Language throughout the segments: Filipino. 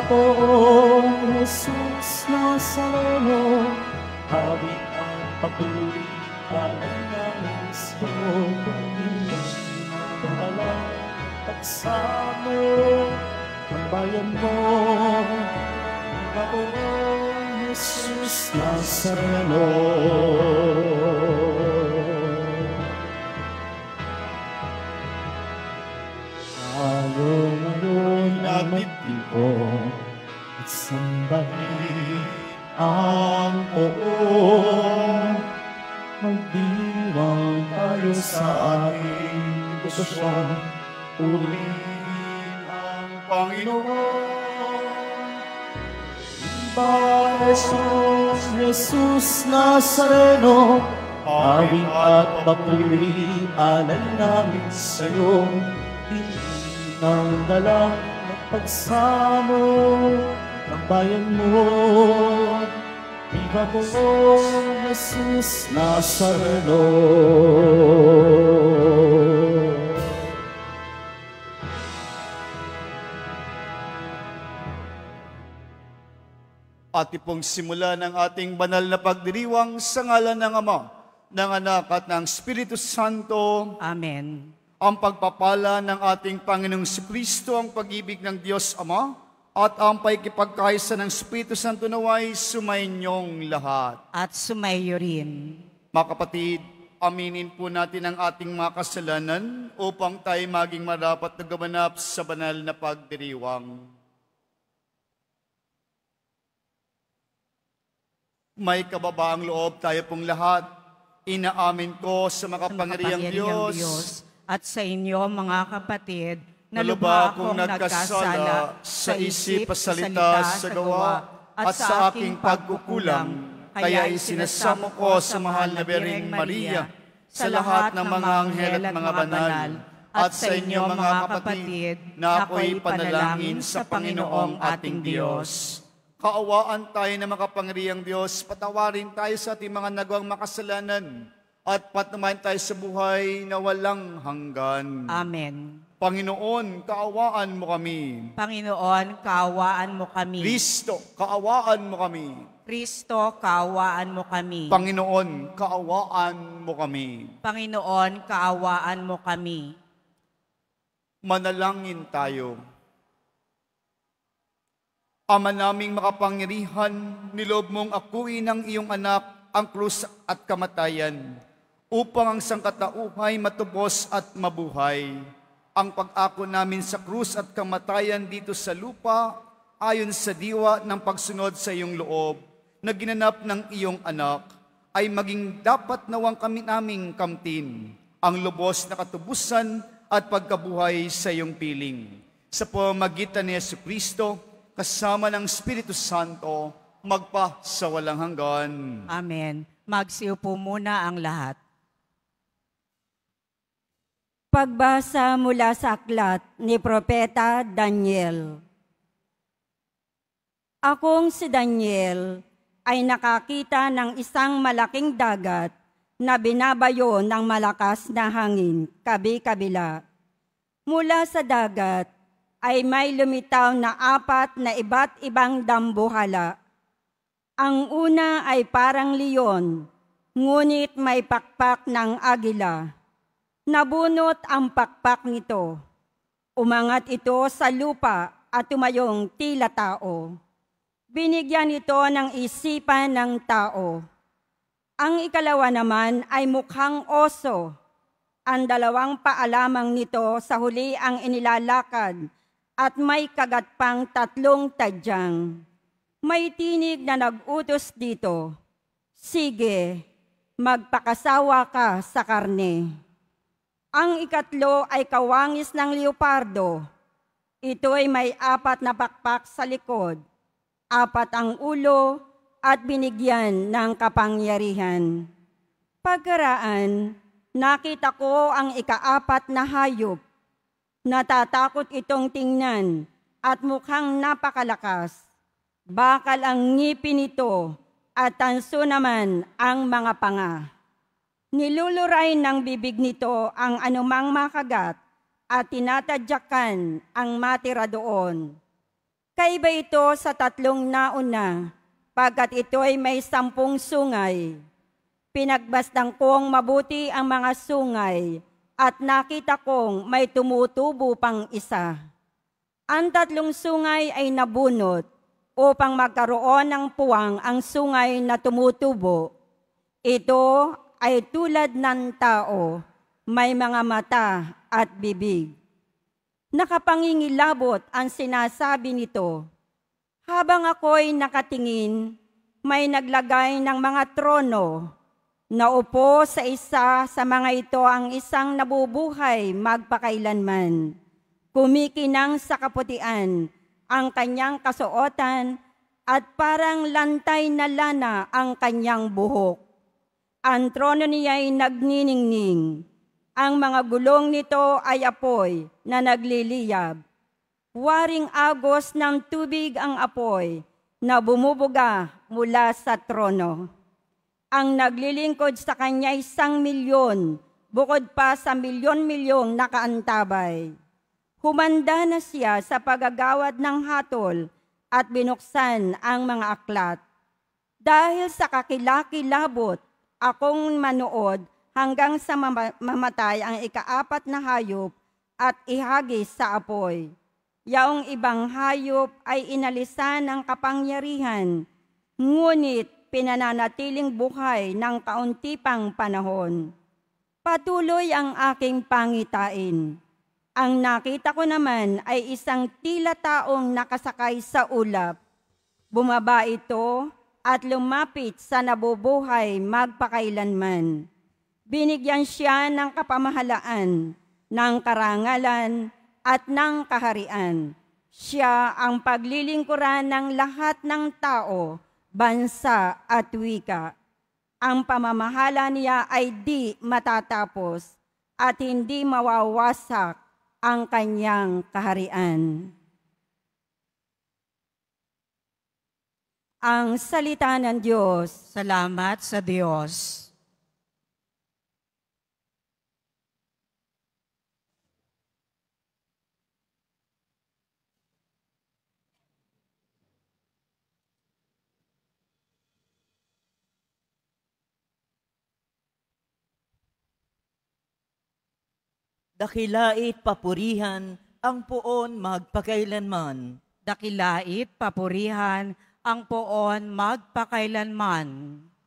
Poong Jesus Nazareno, hawit at papuri ang namin sa'yo. Hindi nalang pagsamo ang bayan mo. Poong Jesus Nazareno. Ngayon ang magtipon at sambahin ang poong. Magdiwang tayo sa ating posisyon, purihin ang Panginoon. Iba Jesus Nazareno, awit at papuri alay namin sa'yo. Ang dalang pagsamo ng bayan mo. Viva Poong Jesus Nazareno. Ati pong simula ng ating banal na pagdiriwang sa ngalan ng Ama, ng Anak at ng Espiritu Santo. Amen. Ang pagpapala ng ating Panginoong Jesucristo, ang pag-ibig ng Diyos Ama, at ang paikipagkaisa ng Espiritu Santo naway sumainyong lahat. At sumayo rin. Mga kapatid, aminin po natin ang ating mga kasalanan upang tayo maging marapat na gamanap sa banal na pagdiriwang. May kababaang loob tayo pong lahat. Inaamin ko sa makapangyarihang Diyos at sa inyo mga kapatid, na lubha akong nagkasala sa isip, salita, sa gawa, at sa aking pagkukulang, kaya isinasamo ko sa mahal na Birheng Maria, sa lahat ng mga anghel at mga banal, at sa inyo mga kapatid, na ako'y panalangin sa Panginoong ating Diyos. Kaawaan tayo na makapangyarihang Diyos, patawarin tayo sa ating mga nagawang makasalanan, at patnumayan tayo sa buhay na walang hanggan. Amen. Panginoon, kaawaan mo kami. Panginoon, kaawaan mo kami. Kristo, kaawaan mo kami. Kristo, kaawaan mo kami. Panginoon, kaawaan mo kami. Panginoon, kaawaan mo kami. Manalangin tayo. Ama naming makapangyarihan, niloob mong akuin ng iyong anak ang krus at kamatayan, upang ang sangkatauhay matubos at mabuhay. Ang pag-ako namin sa krus at kamatayan dito sa lupa, ayon sa diwa ng pagsunod sa iyong loob, na ginanap ng iyong anak, ay maging dapat nawang kami naming kamtin, ang lubos na katubusan at pagkabuhay sa iyong piling. Sa pamamagitan ni Jesucristo, kasama ng Espiritu Santo, magpa sa walang hanggan. Amen. Magsiupo muna ang lahat. Pagbasa mula sa aklat ni Propeta Daniel. Akong si Daniel ay nakakita ng isang malaking dagat na binabayo ng malakas na hangin kabi-kabila. Mula sa dagat ay may lumitaw na 4 na iba't ibang dambuhala. Ang una ay parang leon, ngunit may pakpak ng agila. Nabunot ang pakpak nito. Umangat ito sa lupa at tumayong tila tao. Binigyan ito ng isipan ng tao. Ang ikalawa naman ay mukhang oso. Ang 2 paa lamang nito sa huli ang inilalakad at may kagat pang 3 tadyang. May tinig na nag-utos dito, sige, magpakasawa ka sa karne. Ang ikatlo ay kawangis ng leopardo. Ito ay may 4 na pakpak sa likod, 4 ang ulo at binigyan ng kapangyarihan. Pagkaraan, nakita ko ang ika-4 na hayop. Natatakot itong tingnan at mukhang napakalakas. Bakal ang ngipin nito at tanso naman ang mga panga. Niluluray ng bibig nito ang anumang makagat at tinatadyakan ang matira doon. Kaiba ito sa tatlong nauna, pagkat ito'y may 10 sungay. Pinagbasdang kong mabuti ang mga sungay, at nakita kong may tumutubo pang isa. Ang 3 sungay ay nabunot, upang magkaroon ng puwang ang sungay na tumutubo. Ito ay tulad ng tao, may mga mata at bibig. Nakapangingilabot ang sinasabi nito. Habang ako'y nakatingin, may naglagay ng mga trono. Naupo sa isa sa mga ito ang isang nabubuhay magpakailanman. Kumikinang sa kaputian ang kanyang kasuotan at parang lantay na lana ang kanyang buhok. Ang trono niya ay nagniningning. Ang mga gulong nito ay apoy na nagliliyab. Waring agos ng tubig ang apoy na bumubuga mula sa trono. Ang naglilingkod sa kanya ay 1,000,000, bukod pa sa milyon-milyong nakaantabay. Humanda na siya sa paggagawad ng hatol at binuksan ang mga aklat. Dahil sa kakilakilabot, akong manood hanggang sa mamatay ang ika-4 na hayop at ihagis sa apoy. Yaong ibang hayop ay inalisan ng kapangyarihan, ngunit pinananatiling buhay ng kaunti pang panahon. Patuloy ang aking pangitain. Ang nakita ko naman ay isang tila taong nakasakay sa ulap. Bumaba ito at lumapit sa nabubuhay magpakailanman. Binigyan siya ng kapamahalaan, ng karangalan at ng kaharian. Siya ang paglilingkuran ng lahat ng tao, bansa at wika. Ang pamamahala niya ay di matatapos at hindi mawawasak ang kanyang kaharian. Ang salita ng Diyos. Salamat sa Diyos. Dakilait papurihan ang poon magpakailanman. Dakilait papurihan ang poon magpakailanman.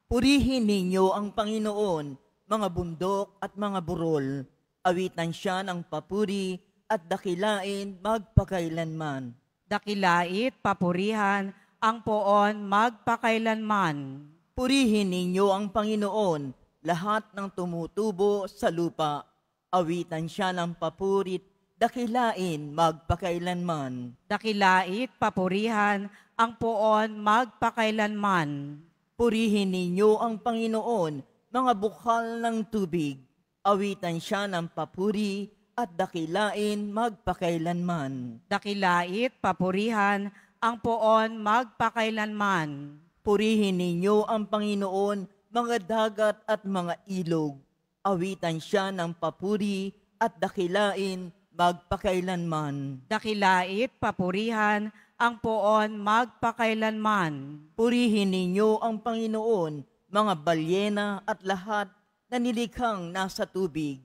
Purihin ninyo ang Panginoon, mga bundok at mga burol. Awitan siya ng papuri at dakilain magpakailanman. Dakilait papurihan ang poon magpakailanman. Purihin ninyo ang Panginoon, lahat ng tumutubo sa lupa. Awitan siya ng papurit, dakilain magpakailanman. Dakilait papurihan ang poon magpakailanman. Purihin ninyo ang Panginoon, mga bukal ng tubig. Awitan siya ng papuri at dakilain magpakailanman. Dakilait papurihan ang poon magpakailanman. Purihin ninyo ang Panginoon, mga dagat at mga ilog. Awitan siya ng papuri at dakilain magpakailanman. Dakilait papurihan ang poon magpakailanman. Purihin ninyo ang Panginoon, mga balyena at lahat na nilikhang nasa tubig.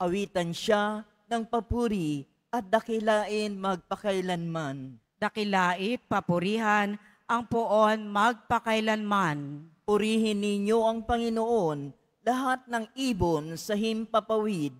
Awitan siya ng papuri at dakilain magpakailanman. Dakilait papurihan ang poon magpakailanman. Purihin ninyo ang Panginoon, lahat ng ibon sa himpapawid.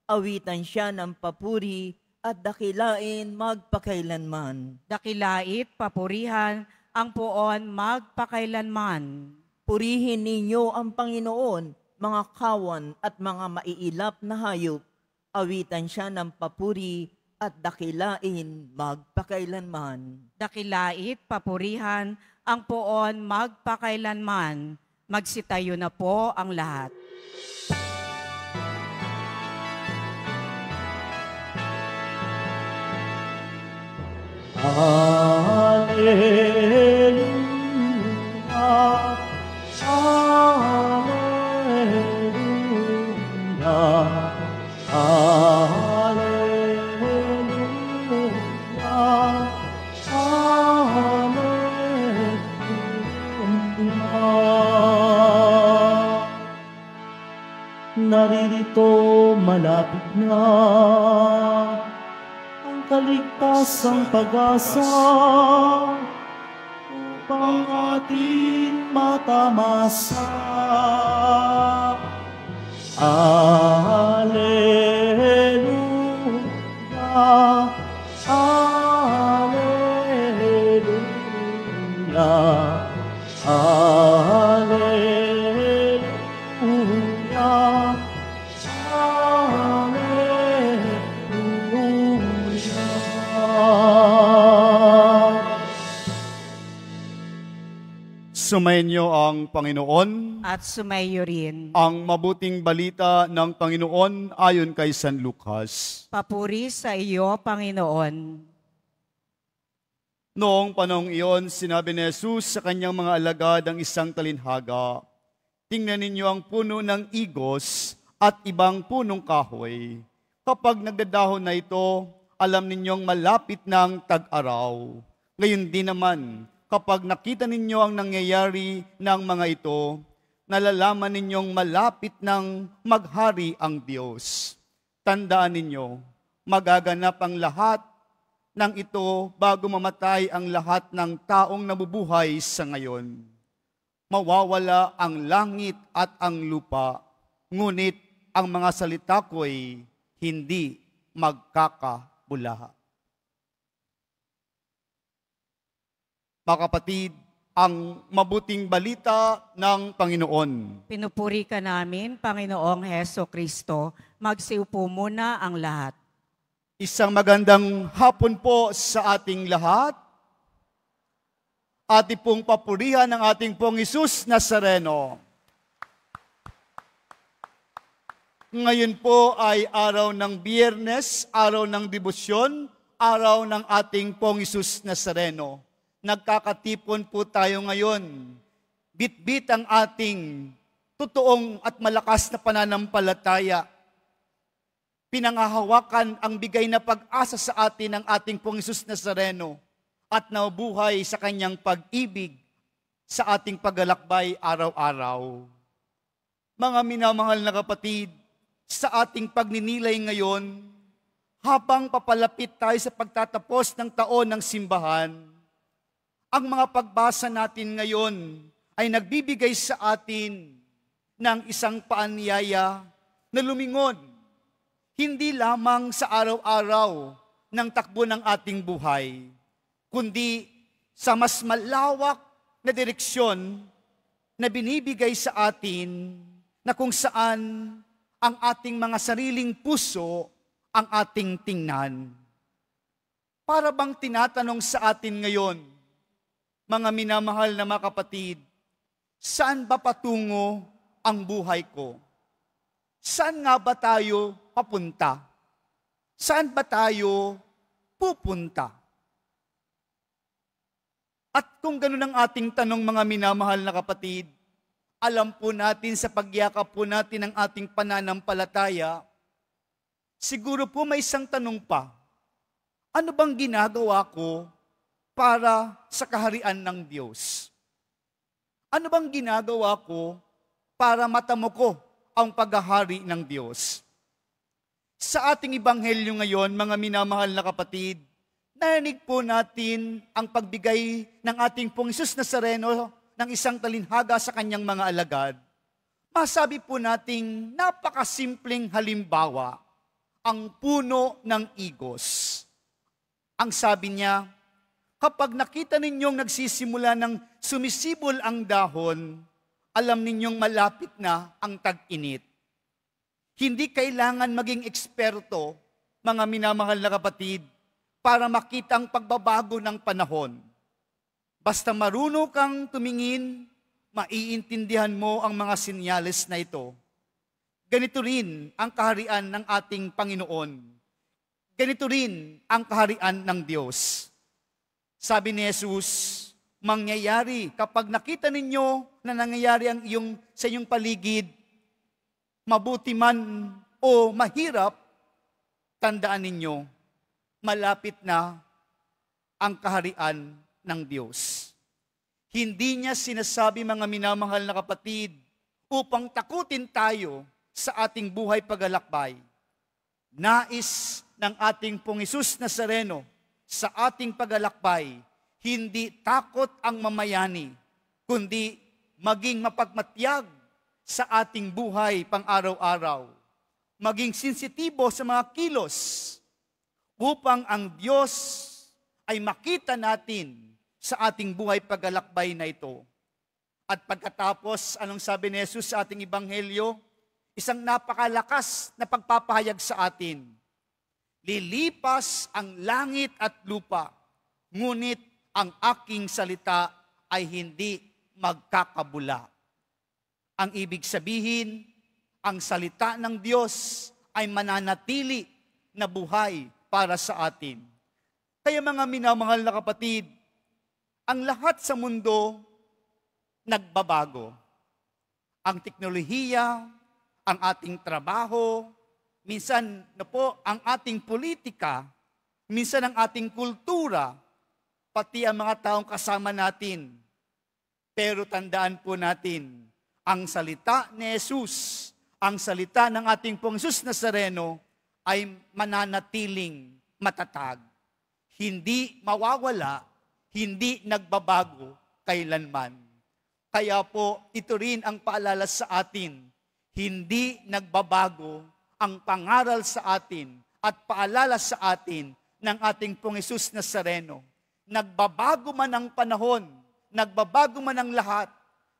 Awitan siya ng papuri at dakilain magpakailanman. Dakilait papurihan ang poon magpakailanman. Purihin ninyo ang Panginoon, mga kawan at mga maiilap na hayop. Awitan siya ng papuri at dakilain magpakailanman. Dakilait papurihan ang poon magpakailanman. Magsitayo na po ang lahat. Hallelujah, hallelujah, hallelujah, hallelujah. naririto malapit na ang kaligtasang pag-asa upang ating matamasa. Alleluia, Alleluia, Alleluia, Alleluia. Sumainyo ang Panginoon. At sumayo rin. Ang mabuting balita ng Panginoon ayon kay San Lucas. Papuri sa iyo, Panginoon. Noong panahong iyon, sinabi ni Jesus sa kanyang mga alagad ang isang talinhaga, tingnan ninyo ang puno ng igos at ibang punong kahoy. Kapag nagdadahon na ito, alam ninyong malapit na ang tag-araw. Ngayon din naman, kapag nakita ninyo ang nangyayari ng mga ito, nalalaman ninyong malapit nang maghari ang Diyos. Tandaan ninyo, magaganap ang lahat ng ito bago mamatay ang lahat ng taong nabubuhay sa ngayon. Mawawala ang langit at ang lupa, ngunit ang mga salita ko'y hindi magkakabula. Mga kapatid, ang mabuting balita ng Panginoon. Pinupuri ka namin, Panginoong Heso Kristo. Magsiupo muna ang lahat. Isang magandang hapon po sa ating lahat. Ating pong papurihan ng ating pong Jesus Nazareno. Ngayon po ay araw ng Biyernes, araw ng debosyon, araw ng ating pong Jesus Nazareno. Nagkakatipon po tayo ngayon. Bit-bit ang ating totoong at malakas na pananampalataya. Pinangahawakan ang bigay na pag-asa sa atin ng ating pong Jesus Nazareno at nabuhay sa kanyang pag-ibig sa ating paglalakbay araw-araw. Mga minamahal na kapatid, sa ating pagninilay ngayon, habang papalapit tayo sa pagtatapos ng taon ng simbahan, ang mga pagbasa natin ngayon ay nagbibigay sa atin ng isang paanyaya na lumingon, hindi lamang sa araw-araw ng takbo ng ating buhay, kundi sa mas malawak na direksyon na binibigay sa atin na kung saan ang ating mga sariling puso ang ating tingnan. Para bang tinatanong sa atin ngayon, mga minamahal na mga kapatid, saan ba patungo ang buhay ko? Saan nga ba tayo papunta? Saan ba tayo pupunta? At kung ganun ang ating tanong, mga minamahal na kapatid, alam po natin sa pagyakap po natin ng ating pananampalataya, siguro po may isang tanong pa, ano bang ginagawa ko para sa kaharian ng Diyos? Ano bang ginagawa ko para matamo ko ang paghahari ng Diyos? Sa ating ebanghelyo ngayon, mga minamahal na kapatid, narinig po natin ang pagbigay ng ating pong Jesus Nazareno ng isang talinhaga sa kanyang mga alagad. Masabi po nating napakasimpleng halimbawa, ang puno ng igos. Ang sabi niya, kapag nakita ninyong nagsisimula ng sumisibol ang dahon, alam ninyong malapit na ang tag-init. Hindi kailangan maging eksperto, mga minamahal na kapatid, para makita ang pagbabago ng panahon. Basta marunong kang tumingin, maiintindihan mo ang mga senyales na ito. Ganito rin ang kaharian ng ating Panginoon. Ganito rin ang kaharian ng Diyos. Sabi ni Jesus, mangyayari kapag nakita ninyo na nangyayari ang sa inyong paligid, mabuti man o mahirap, tandaan ninyo, malapit na ang kaharian ng Diyos. Hindi niya sinasabi, mga minamahal na kapatid, upang takutin tayo sa ating buhay paglalakbay. Nais ng ating Pong Hesus Nazareno sa ating paglalakbay, hindi takot ang mamayani, kundi maging mapagmatyag sa ating buhay pang-araw-araw. Maging sensitibo sa mga kilos upang ang Diyos ay makita natin sa ating buhay paglalakbay na ito. At pagkatapos, anong sabi ni Jesus sa ating Ebanghelyo? Isang napakalakas na pagpapahayag sa atin. Lilipas ang langit at lupa, ngunit ang aking salita ay hindi magkakabula. Ang ibig sabihin, ang salita ng Diyos ay mananatili na buhay para sa atin. Kaya mga minamahal na kapatid, ang lahat sa mundo nagbabago. Ang teknolohiya, ang ating trabaho, minsan ang ating politika, minsan ang ating kultura, pati ang mga taong kasama natin. Pero tandaan po natin, ang salita ni Jesus, ang salita ng ating Pong Hesus Nazareno ay mananatiling matatag. Hindi mawawala, hindi nagbabago kailanman. Kaya po, ito rin ang paalala sa atin, hindi nagbabago ang pangaral sa atin at paalala sa atin ng ating Pong Hesus Nazareno. Nagbabago man ang panahon, nagbabago man ang lahat,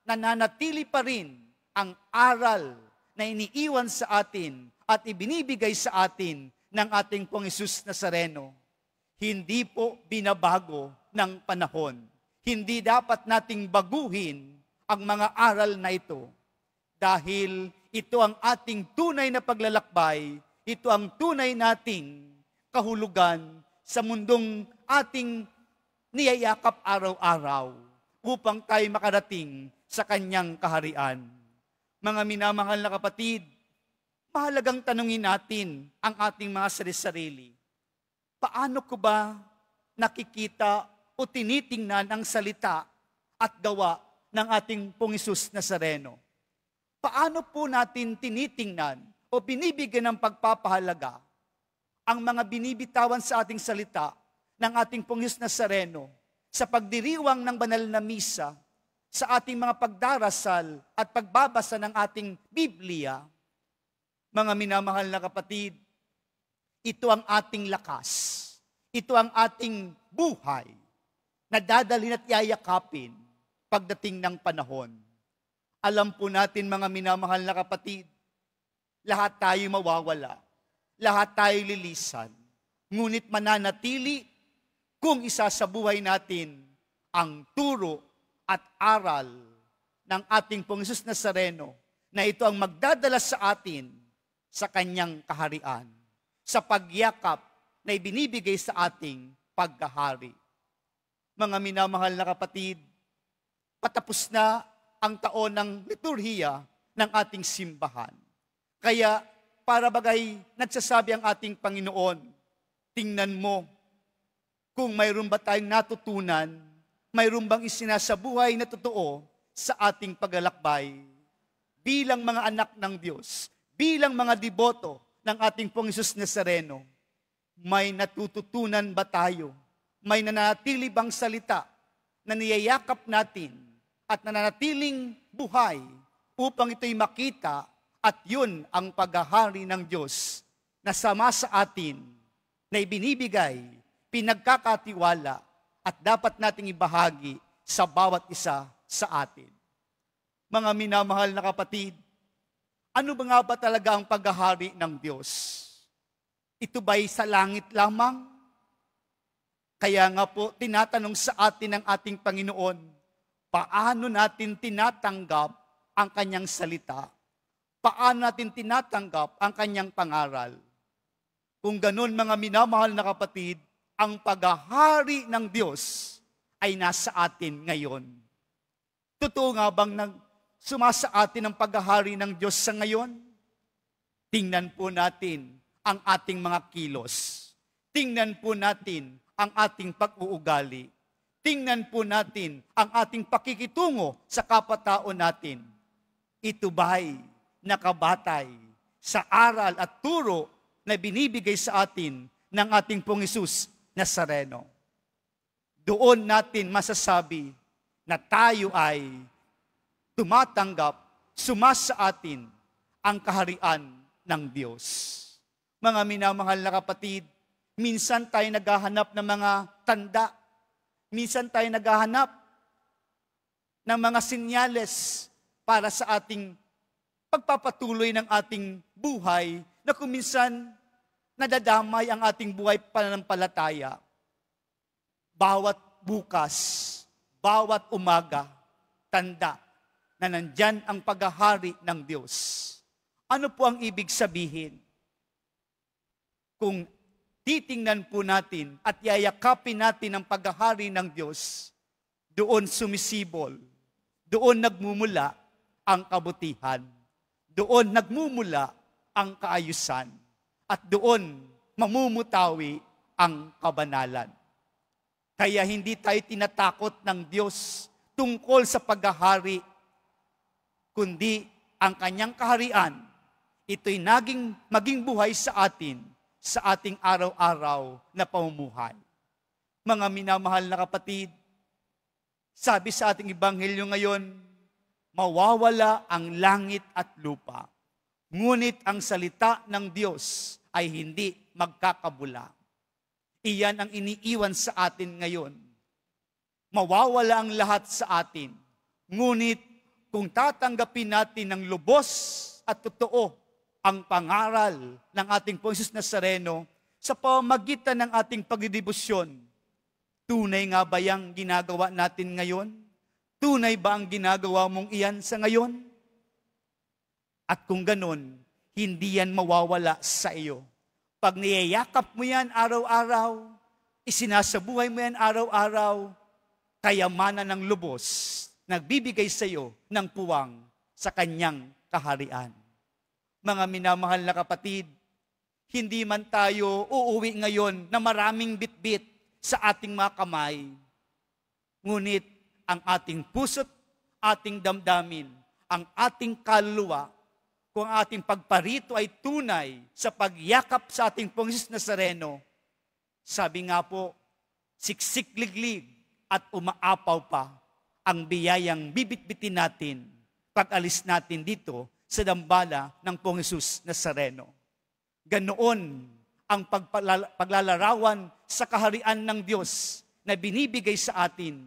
nananatili pa rin ang aral na iniiwan sa atin at ibinibigay sa atin ng ating Pong Hesus Nazareno. Hindi po binabago ng panahon. Hindi dapat nating baguhin ang mga aral na ito. Dahil ito ang ating tunay na paglalakbay, ito ang tunay nating kahulugan sa mundong ating niyayakap araw-araw upang tayo makarating sa kanyang kaharian. Mga minamahal na kapatid, mahalagang tanungin natin ang ating mga sarili-sarili. Paano ko ba nakikita o tinitingnan ang salita at gawa ng ating Pong Hesus Nazareno? Paano po natin tinitingnan o binibigyan ng pagpapahalaga ang mga binibitawan sa ating salita ng ating Pong Hesus Nazareno sa pagdiriwang ng banal na misa, sa ating mga pagdarasal at pagbabasa ng ating Biblia? Mga minamahal na kapatid, ito ang ating lakas. Ito ang ating buhay na dadalhin at yayakapin pagdating ng panahon. Alam po natin mga minamahal na kapatid, lahat tayo mawawala, lahat tayo lilisan, ngunit mananatili kung isa sa buhay natin ang turo at aral ng ating Pong Hesus Nazareno na ito ang magdadala sa atin sa kanyang kaharian, sa pagyakap na ibinibigay sa ating pagkahari. Mga minamahal na kapatid, patapos na ang taon ng liturhiya ng ating simbahan. Kaya para bagay nagsasabi ang ating Panginoon, tingnan mo kung mayroon ba tayong natutunan, mayroon bang isinasabuhay na totoo sa ating paglalakbay bilang mga anak ng Diyos, bilang mga deboto ng ating Pong Hesus Nazareno. May natututunan ba tayo? May nananatili bang salita na niyayakap natin at nananatiling buhay upang ito'y makita at yun ang paghahari ng Diyos na sama sa atin, na ibinibigay, pinagkakatiwala at dapat nating ibahagi sa bawat isa sa atin. Mga minamahal na kapatid, ano ba nga ba talaga ang paghahari ng Diyos? Ito ba'y sa langit lamang? Kaya nga po, tinatanong sa atin ng ating Panginoon, paano natin tinatanggap ang kanyang salita? Paano natin tinatanggap ang kanyang pangaral? Kung ganun mga minamahal na kapatid, ang paghahari ng Diyos ay nasa atin ngayon. Totoo nga bang sumasa atin ang paghahari ng Diyos sa ngayon? Tingnan po natin ang ating mga kilos. Tingnan po natin ang ating pag-uugali. Tingnan po natin ang ating pakikitungo sa kapatao natin. Ito ba'y nakabatay sa aral at turo na binibigay sa atin ng ating Pong Hesus Nazareno. Doon natin masasabi na tayo ay tumatanggap, sumasa atin ang kaharian ng Diyos. Mga minamahal na kapatid, minsan tayo naghahanap ng mga tanda. Minsan tayo naghahanap ng mga sinyales para sa ating pagpapatuloy ng ating buhay na kung minsan nadadamay ang ating buhay pananampalataya. Bawat bukas, bawat umaga, tanda na nandyan ang paghahari ng Diyos. Ano po ang ibig sabihin? Kung titingnan po natin at yayakapin natin ang paghahari ng Diyos, doon sumisibol, doon nagmumula ang kabutihan, doon nagmumula ang kaayusan, at doon mamumutawi ang kabanalan. Kaya hindi tayo tinatakot ng Diyos tungkol sa paghahari, kundi ang kanyang kaharian, ito'y maging buhay sa atin, sa ating araw-araw na pamumuhay. Mga minamahal na kapatid, sabi sa ating ebanghelyo ngayon, mawawala ang langit at lupa, ngunit ang salita ng Diyos ay hindi magkakabula. Iyan ang iniiwan sa atin ngayon. Mawawala ang lahat sa atin, ngunit kung tatanggapin natin ng lubos at totoo ang pangaral ng ating Pong Hesus Nazareno sa pamamagitan ng ating pagdidibusyon, tunay nga ba yung ginagawa natin ngayon? Tunay ba ang ginagawa mong iyan sa ngayon? At kung ganun, hindi yan mawawala sa iyo. Pag niyayakap mo yan araw-araw, isinasabuhay mo yan araw-araw, kayamanan ng lubos, nagbibigay sa iyo ng puwang sa kanyang kaharian. Mga minamahal na kapatid, hindi man tayo uuwi ngayon na maraming bitbit sa ating mga kamay, ngunit ang ating puso't ating damdamin, ang ating kaluluwa, kung ang ating pagparito ay tunay sa pagyakap sa ating Pong Hesus Nazareno, sabi nga po, siksik-liglig at umaapaw pa ang biyayang bibit-bitin natin pag alis natin dito sa dambala ng Pong Hesus Nazareno. Ganoon ang paglalarawan sa kaharian ng Diyos na binibigay sa atin.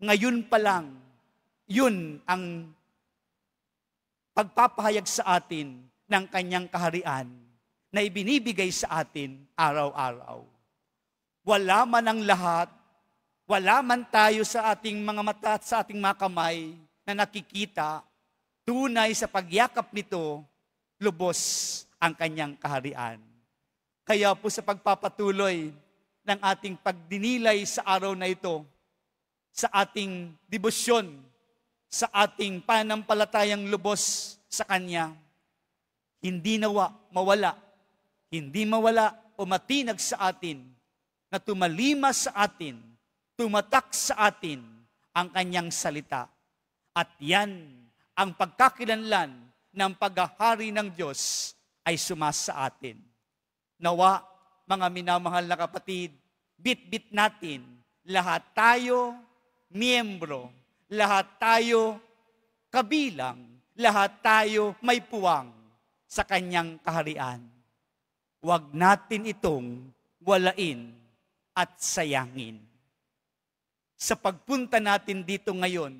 Ngayon pa lang, yun ang pagpapahayag sa atin ng kanyang kaharian na ibinibigay sa atin araw-araw. Wala man ang lahat, wala man tayo sa ating mga mata at sa ating mga kamay na nakikita, tunay sa pagyakap nito, lubos ang kanyang kaharian. Kaya po sa pagpapatuloy ng ating pagdinilay sa araw na ito, sa ating debosyon, sa ating pananampalatayang lubos sa Kanya, hindi mawala o matinag sa atin na tumalima sa atin, tumatak sa atin ang Kanyang salita. At yan ang pagkakilanlan ng paghahari ng Diyos ay sumasa atin. Nawa, mga minamahal na kapatid, bit-bit natin, lahat tayo miyembro, lahat tayo kabilang, lahat tayo may puwang sa kanyang kaharian. Huwag natin itong walain at sayangin. Sa pagpunta natin dito ngayon,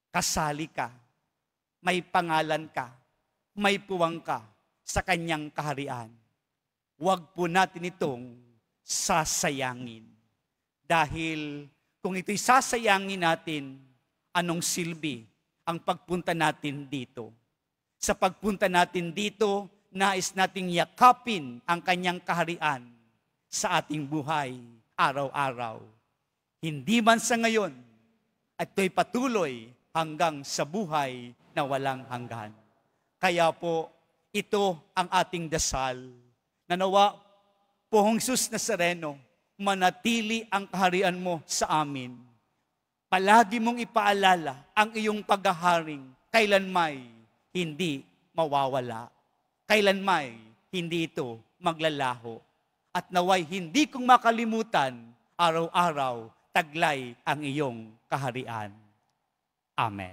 kasali ka, may pangalan ka, may puwang ka sa kanyang kaharian. Huwag po natin itong sasayangin. Dahil kung ito'y sasayangin natin, anong silbi ang pagpunta natin dito? Sa pagpunta natin dito, nais nating yakapin ang kanyang kaharian sa ating buhay araw-araw. Hindi man sa ngayon, at ito'y patuloy hanggang sa buhay na walang hanggan. Kaya po, ito ang ating dasal. Nanawa, Pong Hesus Nazareno, manatili ang kaharian mo sa amin. Palagi mong ipaalala ang iyong paghaharing kailanmay hindi mawawala. kailanmay hindi ito maglalaho. At naway hindi kong makalimutan, araw-araw taglay ang iyong kaharian. Amen.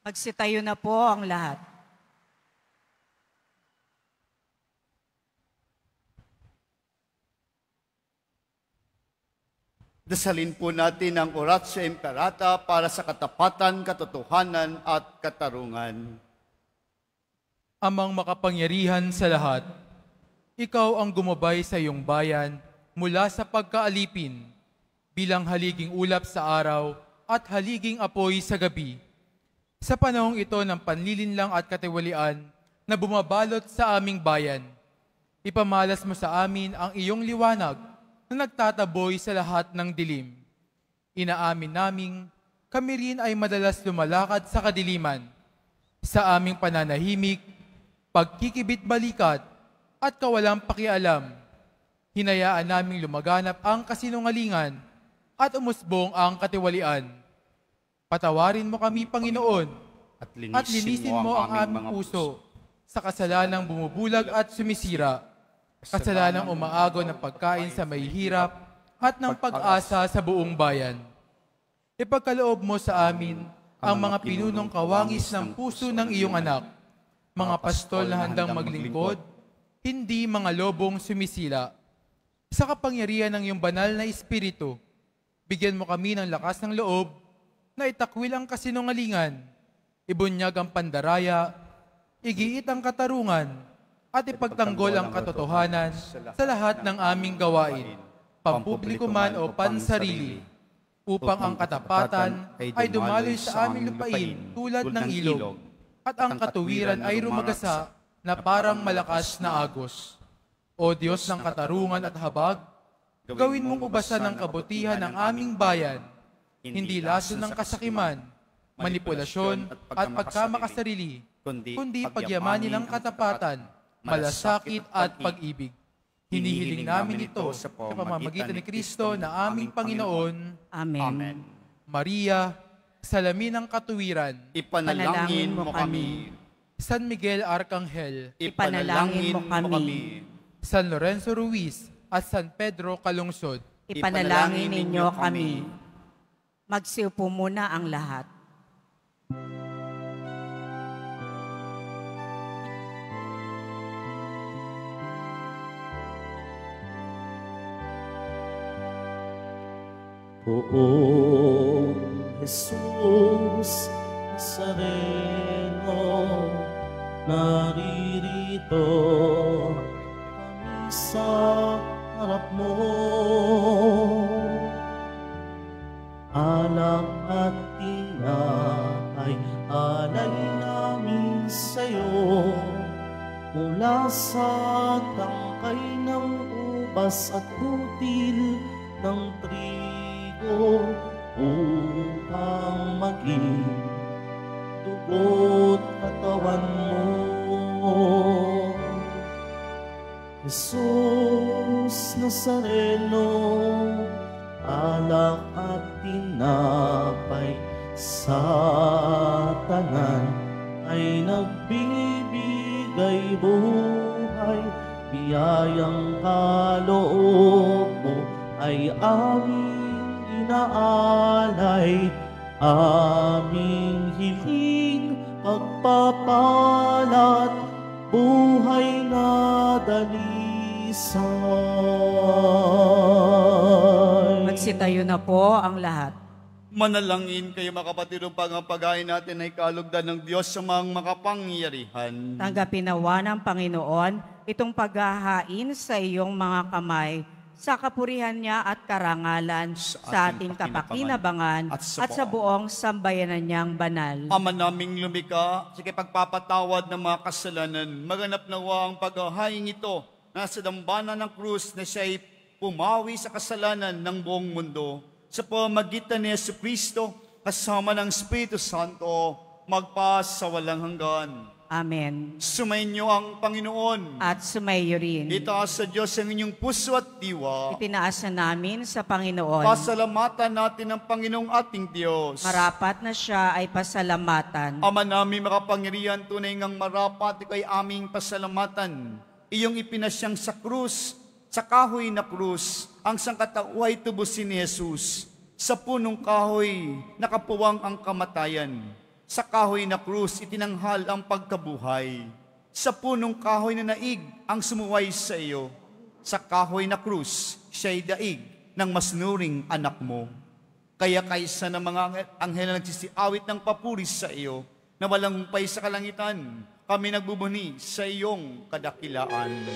Magsitayo na po ang lahat. Dasalin po natin ang Oratio Imperata para sa katapatan, katotohanan at katarungan. Amang makapangyarihan sa lahat, ikaw ang gumabay sa iyong bayan mula sa pagkaalipin bilang haliging ulap sa araw at haliging apoy sa gabi. Sa panahong ito ng panlilinlang at katiwalian na bumabalot sa aming bayan, ipamalas mo sa amin ang iyong liwanag na nagtataboy sa lahat ng dilim. Inaamin naming kami rin ay madalas lumalakad sa kadiliman. Sa aming pananahimik, pagkikibit-balikat at kawalang pakialam, hinayaan naming lumaganap ang kasinungalingan at umusbong ang katiwalian. Patawarin mo kami, Panginoon, at linisin mo ang aming puso sa kasalanang bumubulag at sumisira, kasalanang umaagaw ng pagkain sa may hirap at ng pag-asa sa buong bayan. Ipagkaloob mo sa amin ang mga pinunong kawangis ng puso ng iyong anak, mga pastol na handang maglingkod, hindi mga lobong sumisila. Sa kapangyarihan ng iyong banal na Espiritu, bigyan mo kami ng lakas ng loob na itakwil ang kasinungalingan, ibunyag ang pandaraya, igiit ang katarungan, at ipagtanggol ang katotohanan sa lahat ng aming gawain, pampubliko man o pansarili, upang ang katapatan ay dumaloy sa aming lupain tulad ng ilog, at ang katuwiran ay rumagasa na parang malakas na agos. O Diyos ng katarungan at habag, gawin mong ubasan ng kabutihan ng aming bayan, hindi lason ng kasakiman, manipulasyon at pagkamakasarili, kundi pagyamanin ng katapatan, malasakit at pag-ibig. Hinihiling namin ito sa pamamagitan ni Kristo na aming Panginoon. Amen. Maria, salamin ng katuwiran, Ipanalangin mo kami. San Miguel Arcangel, Ipanalangin mo kami. San Lorenzo Ruiz at San Pedro Calungsod, Ipanalangin ninyo kami. Magsiupo muna ang lahat. Poong Jesus Nazareno, naririto kami sa harap mo. Alak at tinapay, alay namin sa'yo, mula sa tangkay ng ubas at butil ng trigo, upang maging dugo't katawan mo. Jesus Nazareno, alak at tinapay, sa tanan ay nagbibigay buhay, biyayang kaloob mo ay aming inaalay, aming hiling pagpapalat, buhay na dalisay. Magsitayo na po ang lahat. Manalangin kayo mga kapatid, upang ang paghain natin ay kalugdan ng Diyos sa mga makapangyarihan. Tanggapin nawa ng Panginoon itong paghahain sa iyong mga kamay, sa kapurihan niya at karangalan, sa ating kapakinabangan at sa buong sambayanan niyang banal. Ama naming lumika, sa pagpapatawad ng mga kasalanan, maganap nawa ang paghahain ito na sa dambana ng krus na siya'y pumawi sa kasalanan ng buong mundo. Sa pamagitan ni Jesucristo, kasama ng Espiritu Santo, magpas sa walang hanggan. Amen. Sumainyo ang Panginoon. At sumayo rin. Itaas sa Diyos ang inyong puso at diwa. Itinaas na namin sa Panginoon. Pasalamatan natin ang Panginoong ating Diyos. Marapat na siya ay pasalamatan. Ama namin makapangyarihan, tunay ngang marapat ikaw ay aming pasalamatan. Iyong ipinasyang sa krus, sa kahoy na krus, ang sangkatauhay tubusin ni Jesus. Sa punong kahoy, nakapuwang ang kamatayan. Sa kahoy na krus, itinanghal ang pagkabuhay. Sa punong kahoy na naig, ang sumuway sa iyo. Sa kahoy na krus, siya'y daig ng masnuring anak mo. Kaya kaysa ng mga anghel na nagsisiawit ng papuri sa iyo, na walang humpay sa kalangitan, kami nagbubuni sa iyong kadakilaan.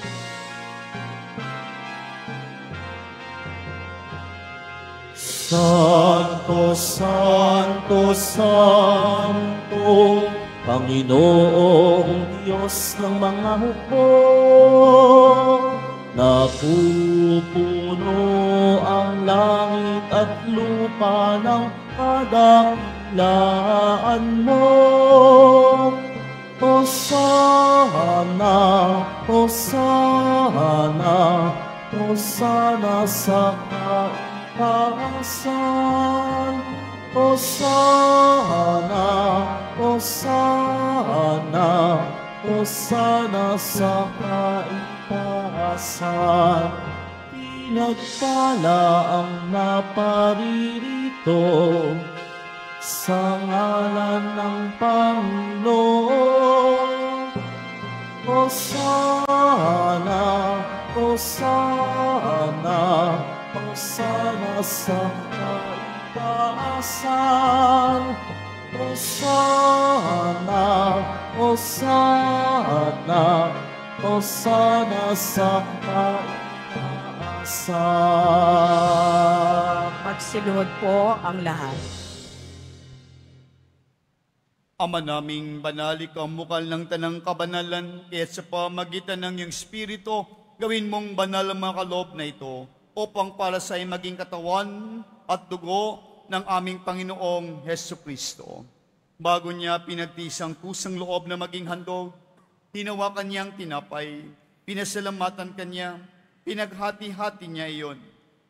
Santo, Santo, Santo, Panginoong Diyos ng mga hukbo, napupuno ang langit at lupa ng kadakilaan mo. Hosana, Hosana, Hosana sa kaitaasan. Hosana, Hosana, Hosana sa kaitaasan. Pinagpala ang naparirito sa ngalan ng Panginoon. Hosana, Hosana, Hosana sa kaitaasan. Hosana, Hosana, Hosana sa kaitaasan. Magsiluhod po ang lahat. Ama naming banal, ikaw ang bukal ng tanang kabanalan, kaya sa pamagitan ng iyong Espiritu, gawin mong banal ang mga kaloob na ito, upang para sa ay maging katawan at dugo ng aming Panginoong Hesus Kristo. Bago niya pinagtisang kusang loob na maging handog, hinawakan niya ang tinapay, pinasalamatan kanya, pinaghati-hati niya iyon,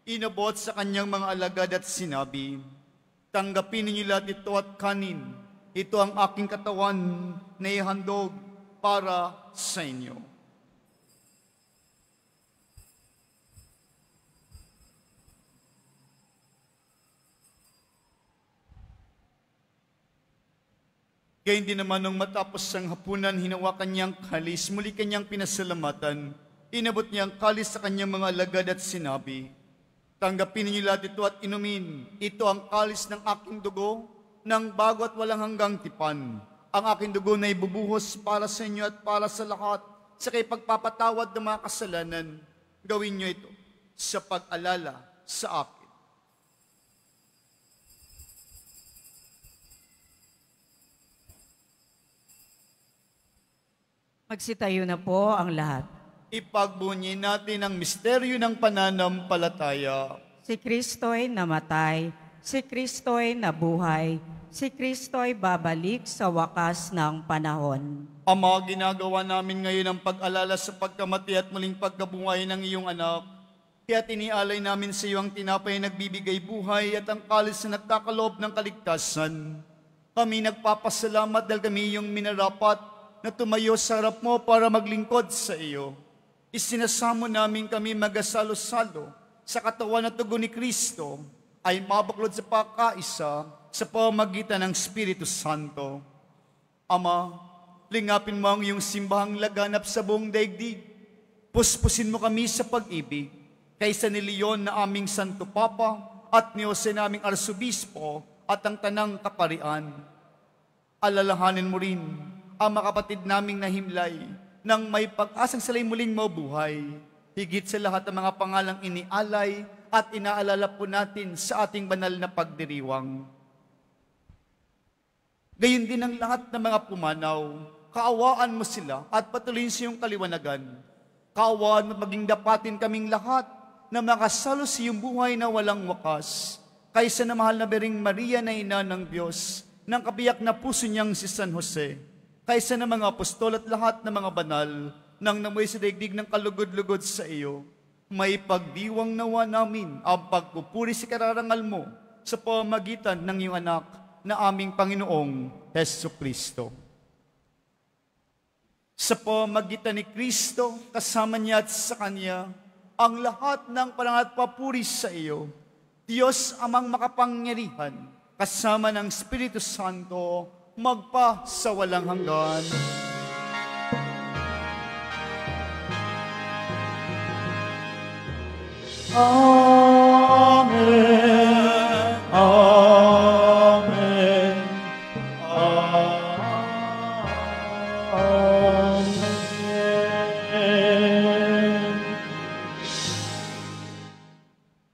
inabot sa kanyang mga alagad at sinabi, tanggapin ninyo lahat ito at kanin. Ito ang aking katawan na ihandog para sa inyo. Gayun din naman nung matapos ang hapunan, hinawakan niyang kalis, muli kanyang pinasalamatan. Inabot niyang kalis sa kanyang mga alagad at sinabi, tanggapin ninyo lahat ito at inumin. Ito ang kalis ng aking dugo, ng bago at walang hanggang tipan. Ang aking dugo na ibubuhos para sa inyo at para sa lahat, sa kay pagpapatawad ng mga kasalanan. Gawin niyo ito sa pag-alala sa akin. Magsitayo na po ang lahat. Ipagbunyi natin ang misteryo ng pananampalataya. Si Kristo'y namatay, si Kristo'y nabuhay, si Kristo'y babalik sa wakas ng panahon. Ama, ginagawa namin ngayon ang pag-alala sa pagkamati at muling pagkabuhay ng iyong anak. Kaya tinialay namin sa iyo ang tinapay na nagbibigay buhay at ang kalis na nagkakaloob ng kaligtasan. Kami nagpapasalamat dahil kami iyong minarapat na tumayo sa harap mo para maglingkod sa iyo. Isinasamo namin kami magasalo-salo sa katawan at tugon ni Kristo ay mabaklod sa pagkaisa sa pamagitan ng Espiritu Santo. Ama, lingapin mo ang iyong simbahang laganap sa buong daigdig. Puspusin mo kami sa pag-ibig, kaysa ni Leon na aming Santo Papa at ni Jose na aming Arsobispo at ang tanang kaparian. Alalahanin mo rin ang mga kapatid naming nahimlay nang may pag-asang sila'y muling mabuhay. Higit sa lahat ang mga pangalang inialay at inaalala po natin sa ating banal na pagdiriwang. Gayon din ang lahat ng mga pumanaw, kaawaan mo sila at patuloyin sa iyong kaliwanagan. Kaawaan mo at maging dapatin kaming lahat na makasalo sa iyong buhay na walang wakas. Kaysa na mahal na Bering Maria na ina ng Diyos, ng kabiyak na puso niyang si San Jose, kaysa ng mga apostol at lahat ng mga banal nang namoy sa daigdig ng kalugod-lugod sa iyo. May pagdiwang nawa namin ang pagpupuri sa kararangal mo sa pamagitan ng iyong anak na aming Panginoong Heso Kristo. Sa pamagitan ni Kristo, kasama niya at sa Kanya, ang lahat ng parangal at papuri sa iyo, Diyos amang makapangyarihan, kasama ng Espiritu Santo, magpa sa walang hanggan. Amen. Amen. Amen.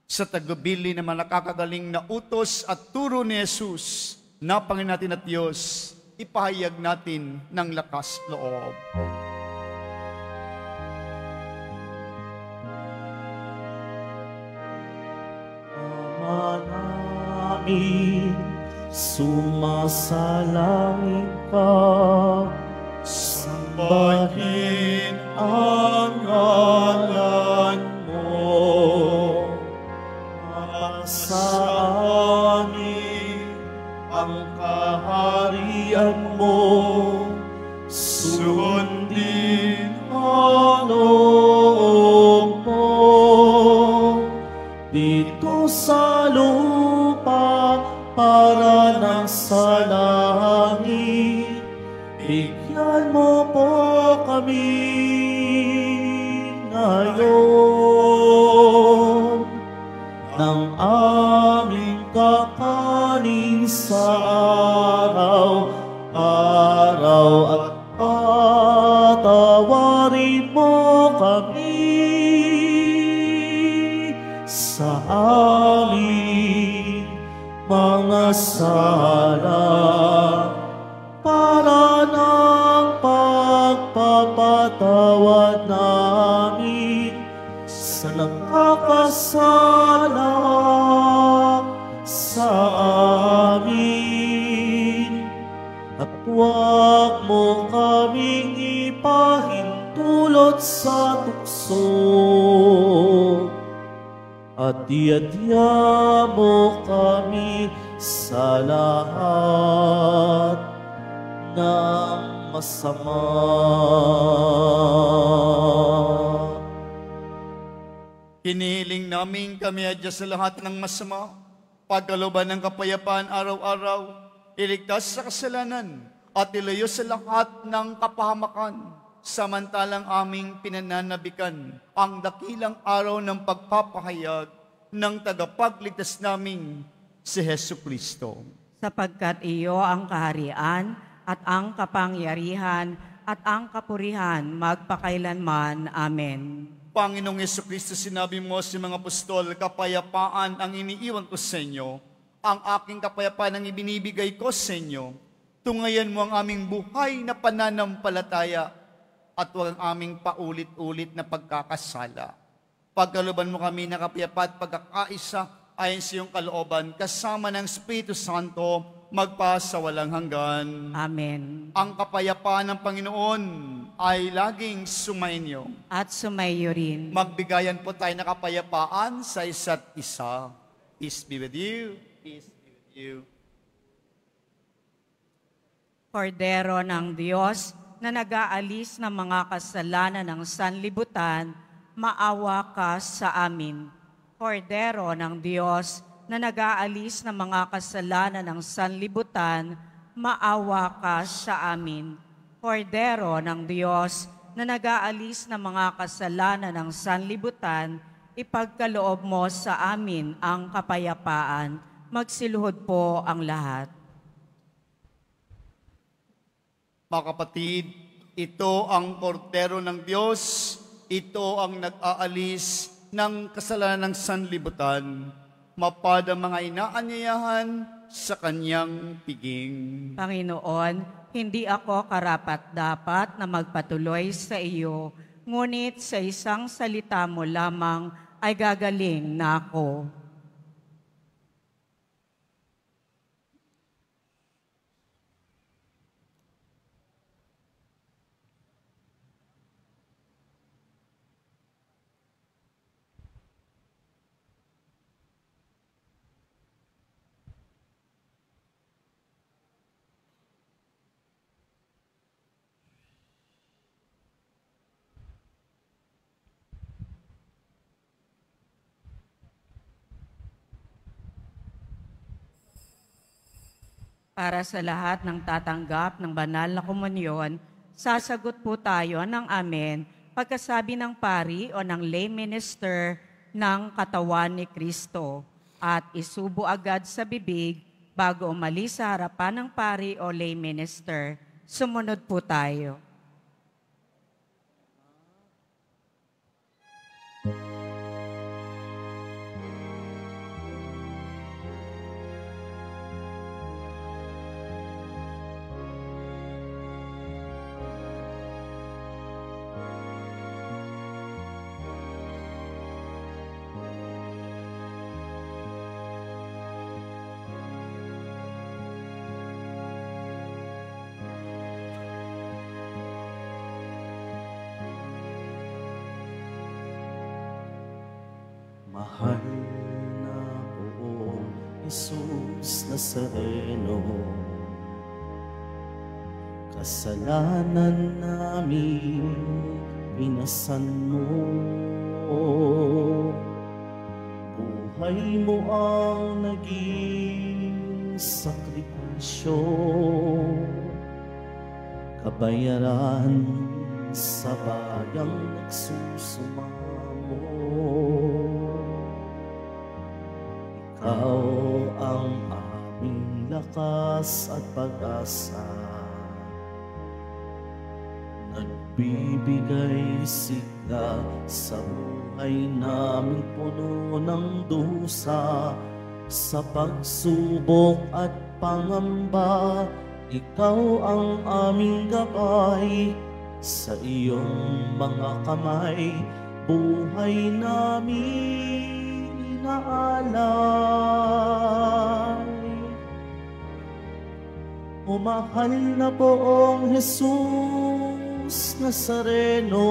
Sa tagubilin naman nakakagaling na utos at turo ni Jesus na Panginoon natin at Diyos, ipahayag natin ng lakas loob. Ama namin, sumasalangit ka, sambahin ang ngalan mo. Sa amin ang kaharian mo, sundin ang loob mo. Dito sa lupa para ng sa langit, bigyan mo po kami ngayon ng aming kakanin sa araw-araw at patawarin mo kami sa aming mga sala para ng pagpapatawad namin sa nakakasala sa amin. At huwag mo kaming ipahintulot sa tukso, at diadya mo kami sa lahat ng masama. Hinihiling namin kami adya sa lahat ng masama, pagkalooban ng kapayapaan araw-araw, iligtas sa kasalanan, at ilayo sa lahat ng kapahamakan, samantalang aming pinananabikan ang dakilang araw ng pagpapahayag ng tagapagligtas naming si Heso Kristo. Sapagkat iyo ang kaharian at ang kapangyarihan at ang kapurihan magpakailanman. Amen. Panginoong Jesucristo, sinabi mo sa mga apostol, kapayapaan ang iniiwan ko sa inyo, ang aking kapayapaan ang ibinibigay ko sa inyo. Tungayan mo ang aming buhay na pananampalataya at huwag ang aming paulit-ulit na pagkakasala. Pagkalooban mo kami ng kapayapaan at pagkakaisa ayon sa iyong kalooban, kasama ng Espiritu Santo, magpa sa walang hanggan. Amen. Ang kapayapaan ng Panginoon ay laging sumainyo. At sumayo rin. Magbigayan po tayo ng kapayapaan sa isa't isa. Peace be with you. Peace be with you. Kordero ng Diyos na nag-aalis ng mga kasalanan ng sanlibutan, maawa ka sa amin. Kordero ng Diyos na nag-aalis ng mga kasalanan ng sanlibutan, maawa ka sa amin. Kordero ng Diyos na nag-aalis ng mga kasalanan ng sanlibutan, ipagkaloob mo sa amin ang kapayapaan. Magsiluhod po ang lahat. Mga kapatid, ito ang kordero ng Diyos, ito ang nag-aalis ng kasalanan ng sanlibutan. Mapad ang mga inaanyayahan sa kanyang piging. Panginoon, hindi ako karapat-dapat na magpatuloy sa iyo, ngunit sa isang salita mo lamang ay gagaling na ako. Para sa lahat ng tatanggap ng banal na komunyon, sasagot po tayo ng amen pagkasabi ng pari o ng lay minister ng katawan ni Kristo at isubo agad sa bibig bago umalis sa harapan ng pari o lay minister. Sumunod po tayo. Mahal na buong Jesus Nazareno, kasalanan namin pinasan mo. Buhay mo ang naging sakripisyo, kabayaran sa bayang nagsusumamo. Ikaw ang aming lakas at pag-asa, nagbibigay sigla sa buhay namin puno ng dusa. Sa pagsubok at pangamba, ikaw ang aming gabay. Sa iyong mga kamay, buhay namin inaalay. O mahal na poong Jesus Nazareno,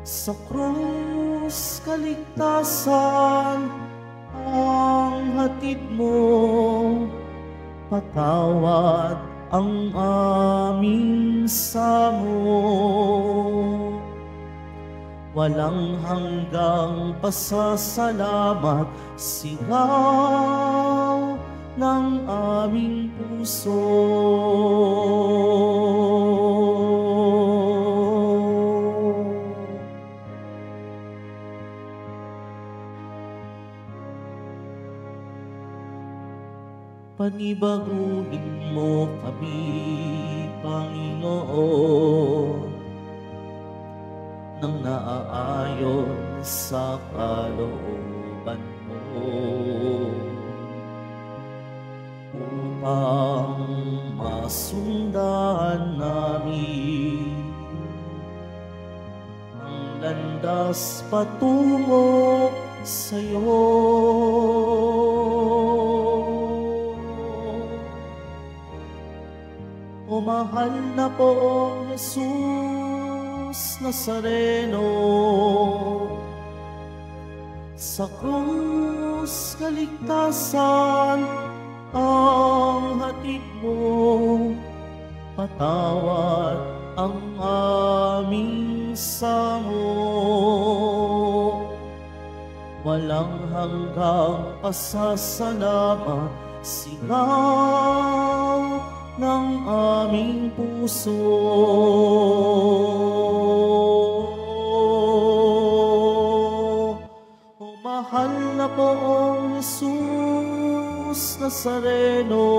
sa krus kaligtasan ang hatid mo, patawad ang aming samo. Walang hanggang pasasalamat, sigaw ng aming puso. Panibaguhin mo kami, Panginoon, nang naaayon sa kalooban mo, upang masundan namin ang landas patungo sa'yo. O mahal na poong Jesus Nazareno, sa krus kaligtasan ang hatid mo, patawad ang aming samo. Walang hanggang pasasalamat, sigaw ng aming puso. O mahal na poong Jesus Nazareno,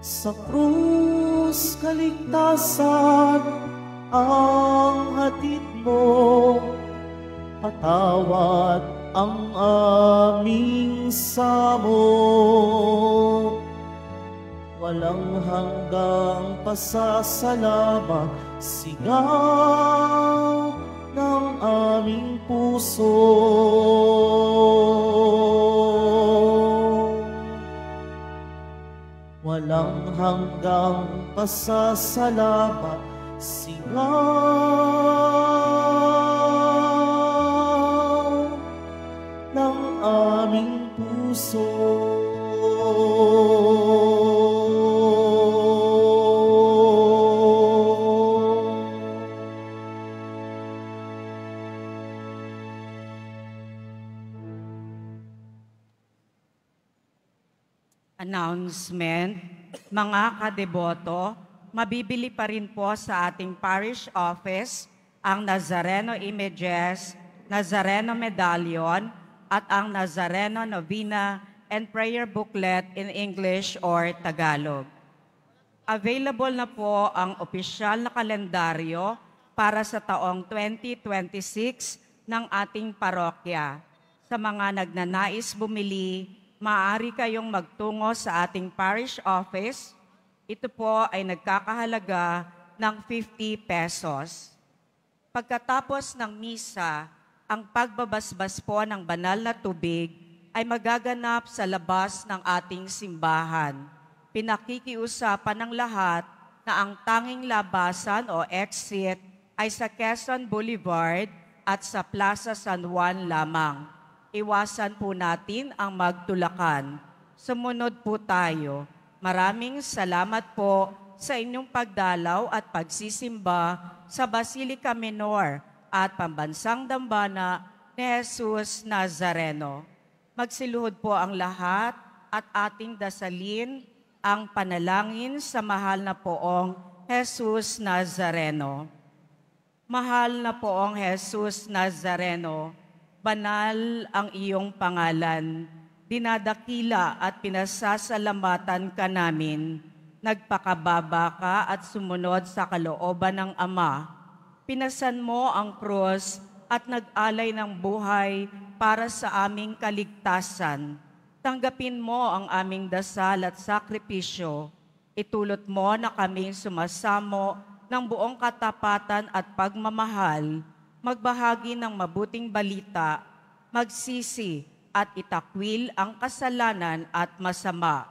sa krus kaligtasan ang hatid mo, patawad ang aming samo. Walang hanggang pasasalamat, sigaw ng aming puso. Walang hanggang pasasalamat, sigaw ng aming puso. Announcement, mga kadeboto, mabibili pa rin po sa ating parish office ang Nazareno Images, Nazareno Medallion, at ang Nazareno Novena and Prayer Booklet in English or Tagalog. Available na po ang opisyal na kalendaryo para sa taong 2026 ng ating parokya. Sa mga nagnanais bumili, maaari kayong magtungo sa ating parish office. Ito po ay nagkakahalaga ng 50 pesos. Pagkatapos ng misa, ang pagbabasbas po ng banal na tubig ay magaganap sa labas ng ating simbahan. Pinakikiusapan ng lahat na ang tanging labasan o exit ay sa Quezon Boulevard at sa Plaza San Juan lamang. Iwasan po natin ang magtulakan. Sumunod po tayo. Maraming salamat po sa inyong pagdalaw at pagsisimba sa Basilica Minor at Pambansang Dambana ni Jesus Nazareno. Magsiluhod po ang lahat at ating dasalin ang panalangin sa mahal na poong Jesus Nazareno. Mahal na poong Jesus Nazareno, banal ang iyong pangalan. Dinadakila at pinasasalamatan ka namin. Nagpakababa ka at sumunod sa kalooban ng Ama. Pinasan mo ang krus at nag-alay ng buhay para sa aming kaligtasan. Tanggapin mo ang aming dasal at sakripisyo. Itulot mo na kaming sumasamo ng buong katapatan at pagmamahal, magbahagi ng mabuting balita, magsisi at itakwil ang kasalanan at masama,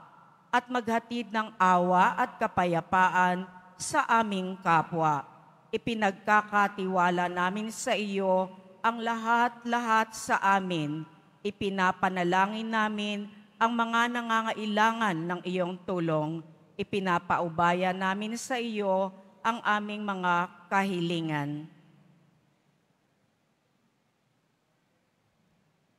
at maghatid ng awa at kapayapaan sa aming kapwa. Ipinagkakatiwala namin sa iyo ang lahat-lahat sa amin. Ipinapanalangin namin ang mga nangangailangan ng iyong tulong. Ipinapaubaya namin sa iyo ang aming mga kahilingan.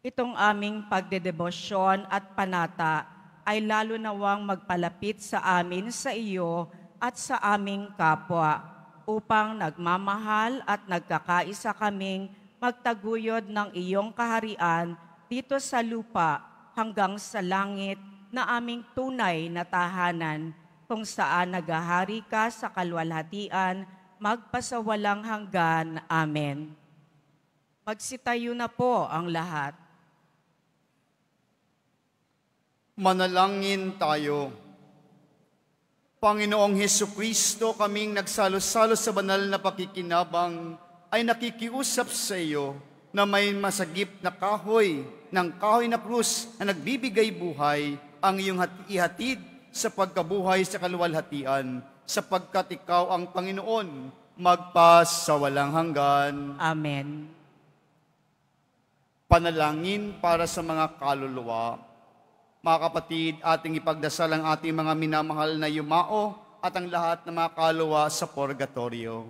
Itong aming pagdedebosyon at panata ay lalo nawang magpalapit sa amin sa iyo at sa aming kapwa, upang nagmamahal at nagkakaisa kaming magtaguyod ng iyong kaharian dito sa lupa hanggang sa langit na aming tunay na tahanan, kung saan naghahari ka sa kalwalhatian, magpasawalang hanggan. Amen. Magsitayo na po ang lahat. Manalangin tayo. Panginoong Hesukristo, kaming nagsalo-salo sa banal na pakikinabang, ay nakikiusap sa iyo na may masagip na kahoy na krus na nagbibigay buhay ang iyong ihatid sa pagkabuhay sa kaluwalhatian, sapagkat ikaw ang Panginoon, magpas sa walang hanggan. Amen. Panalangin para sa mga kaluluwa. Mga kapatid, ating ipagdasal ang ating mga minamahal na yumao at ang lahat ng mga kaluluwa sa purgatorio.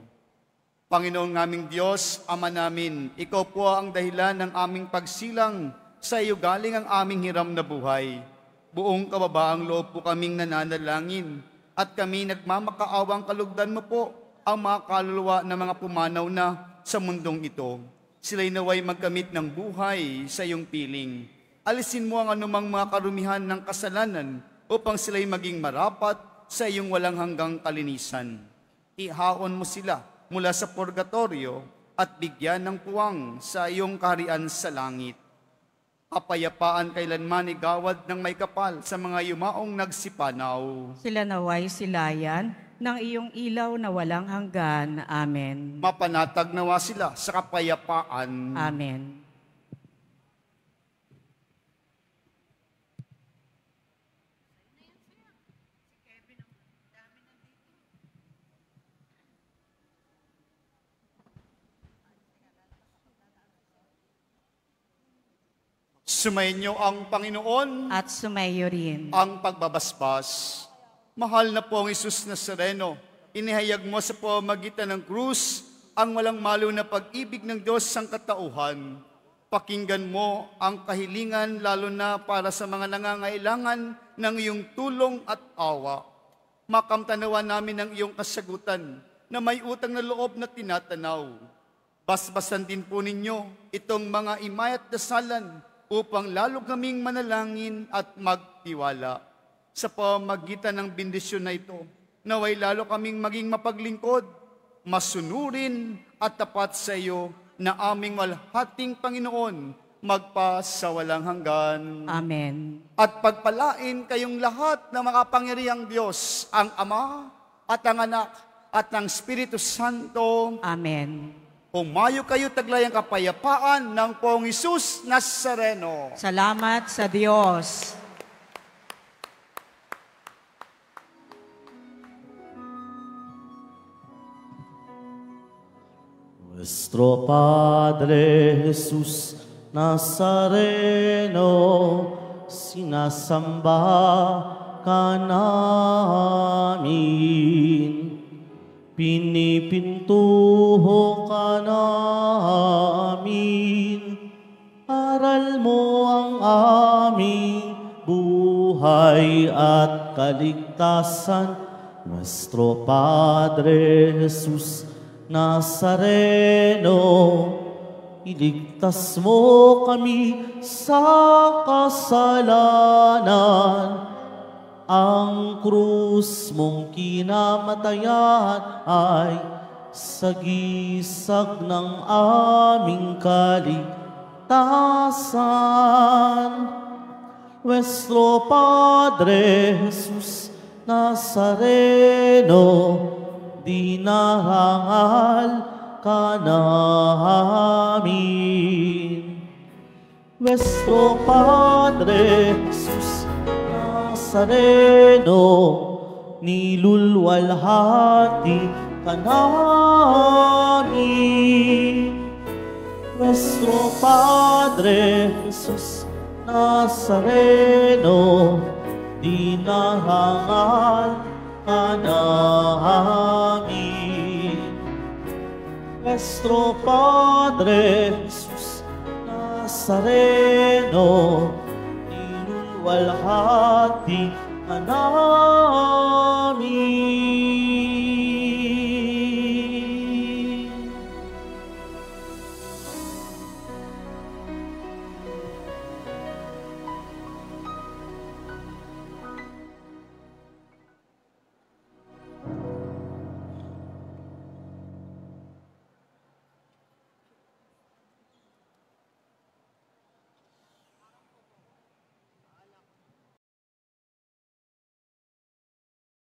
Panginoong naming Diyos, Ama namin, ikaw po ang dahilan ng aming pagsilang, sa iyo galing ang aming hiram na buhay. Buong kababaang loob po kaming nananalangin at kami nagmamakaawang kalugdan mo po ang mga kaluluwa na mga pumanaw na sa mundong ito. Sila'y naway magkamit ng buhay sa iyong piling. Alisin mo ang anumang mga karumihan ng kasalanan upang sila'y maging marapat sa iyong walang hanggang kalinisan. Ihaon mo sila mula sa purgatorio at bigyan ng puwang sa iyong kaharian sa langit. Kapayapaan kailanman igawad ng may kapal sa mga yumaong nagsipanaw. Sila naway silayan ng iyong ilaw na walang hanggan. Amen. Mapanatag nawa sila sa kapayapaan. Amen. Sumainyo ang Panginoon At sumayo rin. ang pagbabasbas. Mahal na pong Isus Nazareno, inihayag mo sa pamamagitan ng krus ang walang malo na pag-ibig ng Diyos sang katauhan. Pakinggan mo ang kahilingan lalo na para sa mga nangangailangan ng iyong tulong at awa. Makamtanawan namin ang iyong kasagutan na may utang na loob na tinatanaw. Basbasan din po ninyo itong mga imay at dasalan upang lalo kaming manalangin at magtiwala. Sa pamagitan ng bendisyon na ito, naway lalo kaming maging mapaglingkod, masunurin at tapat sa iyo na aming walhating Panginoon magpasawalang hanggan. Amen. At pagpalain kayong lahat ng makapangyarihang Diyos, ang Ama at ang Anak at ang Espiritu Santo. Amen. Humayo kayo taglay ang kapayapaan ng Poong Hesus Nazareno. Salamat sa Diyos. Nuestro Padre Jesús Nazareno, sinasamba ka namin, pinipintuho ka namin, aral mo ang aming buhay at kaligtasan. Nuestro Padre Jesús Nazareno, iligtas mo kami sa kasalanan. Ang krus mong kinamatayan ay sagisag ng aming kaligtasan. Nuestro Padre Jesús Nazareno, dinarangal ka namin. Nuestro Padre Jesús Nazareno, nilulwalhati ka namin. Nuestro Padre Jesús Nazareno, dinarangal ka namin. Nuestro Padre Jesús Nazareno, nilulwalhati ka namin.